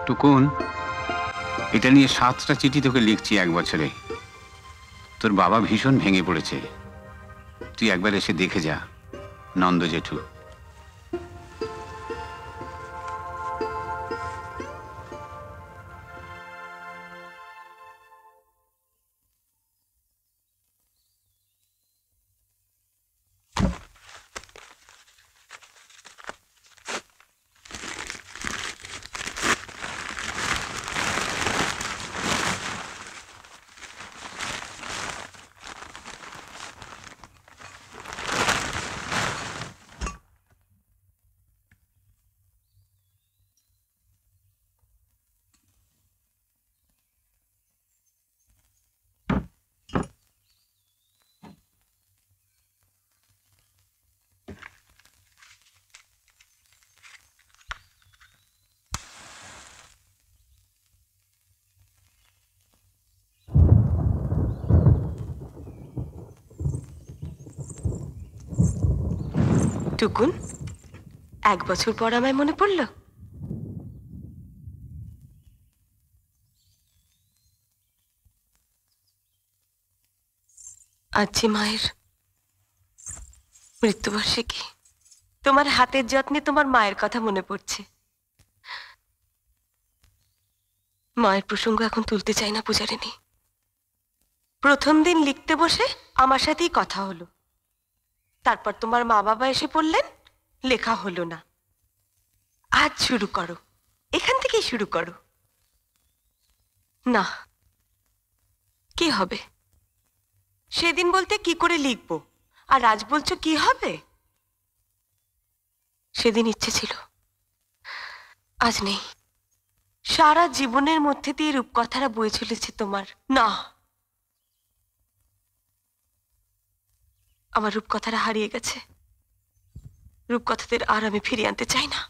টুকুন, এটা নিয়ে 7টা চিঠি তোকে লিখছি 1 বছরে। তোর বাবা ভীষণ ভেঙে পড়েছে, তুই একবার এসে দেখে যা। নন্দ জেঠু। টুকুন, 1 বছর পর আমায় মনে পড়ল? আজ যে মায়ের মৃত্যুবার্ষিকী, তোমার হাতের যত্নে তোমার মায়ের কথা মনে পড়ছে। মায়ের প্রসঙ্গ এখন তুলতে চাই না পূজারিনী। প্রথম দিন লিখতে বসে আমার সাথেই কথা হলো, তারপর তোমার মা বাবা এসে পড়লেন, লেখা হলো না। আজ শুরু করো, এখান থেকেই শুরু করো। না, কি হবে? সেদিন বলতে কি করে লিখবো, আর আজ বলছো কি হবে? সেদিন ইচ্ছে ছিল, আজ নেই। সারা জীবনের মধ্যে দিয়ে রূপকথাটা বয়ে চলেছে তোমার। না, আমার রূপকথাটা হারিয়ে গেছে। রূপকথাদের আর আমি ফিরিয়ে আনতে চাই না।